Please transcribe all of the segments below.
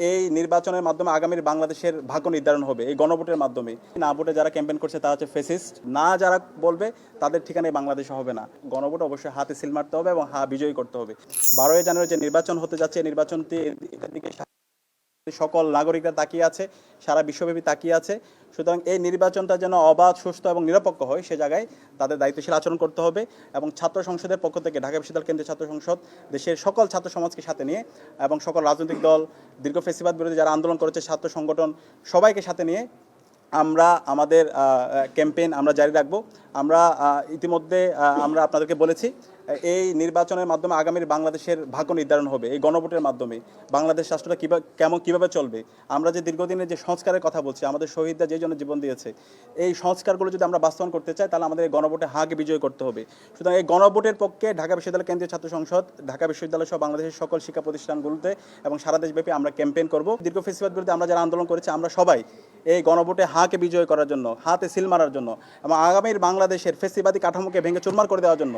এই নির্বাচনের মাধ্যমে আগামীর বাংলাদেশের ভাগ্য নির্ধারণ হবে এই গণভোটের মাধ্যমে। না ভোটে যারা ক্যাম্পেইন করছে তারা হচ্ছে ফেসিস্ট, না যারা বলবে তাদের ঠিকানায় বাংলাদেশ হবে না। গণভোট অবশ্যই হাতে সিল মারতে হবে এবং বিজয়ী করতে হবে। 12ই জানুয়ারি যে নির্বাচন হতে যাচ্ছে, এই নির্বাচনটি এটার দিকে সকল নাগরিকরা তাকিয়ে আছে, সারা বিশ্বব্যাপী তাকিয়ে আছে। সুতরাং এই নির্বাচনটা যেন অবাধ, সুষ্ঠু এবং নিরপেক্ষ হয়, সে জায়গায় তাদের দায়িত্বশীল আচরণ করতে হবে। এবং ছাত্র সংসদের পক্ষ থেকে ঢাকা বিশ্ববিদ্যালয় কেন্দ্রীয় ছাত্র সংসদ দেশের সকল ছাত্র সমাজকে সাথে নিয়ে এবং সকল রাজনৈতিক দল, দীর্ঘ ফেসিবাদ বিরোধী যারা আন্দোলন করেছে, ছাত্র সংগঠন, সবাইকে সাথে নিয়ে আমরা আমাদের ক্যাম্পেইন আমরা জারি রাখবো। আমরা ইতিমধ্যে আমরা আপনাদেরকে বলেছি এই নির্বাচনের মাধ্যমে আগামীর বাংলাদেশের ভাগ্য নির্ধারণ হবে এই গণভোটের মাধ্যমে। বাংলাদেশ রাষ্ট্রটা কিভাবে চলবে, আমরা যে দীর্ঘদিনের যে সংস্কারের কথা বলছি, আমাদের শহীদরা যে জন্য জীবন দিয়েছে, এই সংস্কারগুলো যদি আমরা বাস্তবায়ন করতে চাই তাহলে আমাদের এই গণভোটে হাকে বিজয় করতে হবে। সুতরাং এই গণভোটের পক্ষে ঢাকা বিশ্ববিদ্যালয় কেন্দ্রীয় ছাত্র সংসদ, ঢাকা বিশ্ববিদ্যালয় সহ বাংলাদেশের সকল শিক্ষা প্রতিষ্ঠানগুলোতে এবং সারা দেশব্যাপী আমরা ক্যাম্পেইন করব। দীর্ঘ ফেসিবাদ বিরুদ্ধে আমরা যারা আন্দোলন করেছি, আমরা সবাই এই গণভোটে হাকে বিজয় করার জন্য, হাতে সিল মারার জন্য এবং আগামীর বাংলাদেশের ফেসিবাদী কাঠামোকে ভেঙে চুরমার করে দেওয়ার জন্য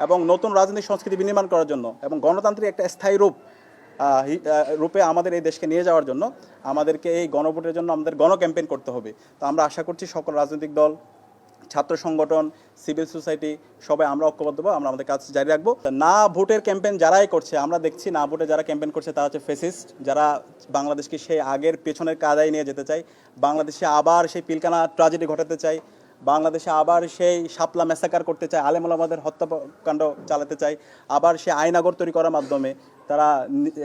এবং নতুন রাজনৈতিক সংস্কৃতি বিনির্মাণ করার জন্য এবং গণতান্ত্রিক একটা স্থায়ী রূপে আমাদের এই দেশকে নিয়ে যাওয়ার জন্য আমাদেরকে এই গণভোটের জন্য আমাদের ক্যাম্পেইন করতে হবে। তো আমরা আশা করছি সকল রাজনৈতিক দল, ছাত্র সংগঠন, সিভিল সোসাইটি সবাই আমরা ঐক্যবদ্ধ হবো, আমরা আমাদের কাজ জারি রাখবো। না ভোটের ক্যাম্পেইন যারাই করছে, আমরা দেখছি না ভোটে যারা ক্যাম্পেইন করছে তারা হচ্ছে ফেসিস্ট, যারা বাংলাদেশকে সেই আগের পেছনের কাদায় নিয়ে যেতে চায়, বাংলাদেশে আবার সেই পিলকানা ট্র্যাজেডি ঘটাতে চায়, বাংলাদেশে আবার সেই শাপলা ম্যাসাকার করতে চায়, আলেম ওলামাদের হত্যাকাণ্ড চালাতে চায়, আবার সে আইনাগর তৈরি করার মাধ্যমে তারা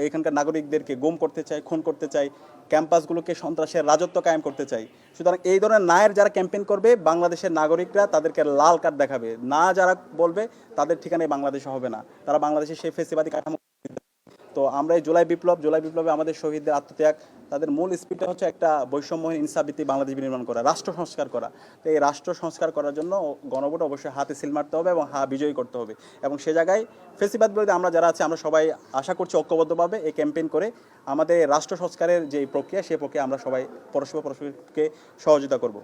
এখানকার নাগরিকদেরকে গুম করতে চায়, খুন করতে চায়, ক্যাম্পাসগুলোকে সন্ত্রাসের রাজত্ব কায়েম করতে চায়। সুতরাং এই ধরনের নায়ের যারা ক্যাম্পেইন করবে, বাংলাদেশের নাগরিকরা তাদেরকে লাল কার্ড দেখাবে। না যারা বলবে তাদের ঠিকানায় বাংলাদেশ হবে না, তারা বাংলাদেশের সেই ফেসিবাদী কাঠামো। তো আমরা এই জুলাই বিপ্লবে আমাদের শহীদদের আত্মত্যাগ, তাদের মূল স্পিডটা হচ্ছে একটা বৈষম্যহীন ইনসাফভিত্তিক বাংলাদেশ বিনির্মাণ করা, রাষ্ট্র সংস্কার করা। তো এই রাষ্ট্র সংস্কার করার জন্য গণভোট অবশ্যই হাতে সিল মারতে হবে এবং বিজয়ী করতে হবে। এবং সে জায়গায় ফেসিবাদ বিরোধী আমরা যারা আছি, আমরা সবাই আশা করছি ঐক্যবদ্ধভাবে এই ক্যাম্পেইন করে আমাদের রাষ্ট্র সংস্কারের যে প্রক্রিয়া, সেই প্রক্রিয়া আমরা সবাই পরস্পরকে সহযোগিতা করব।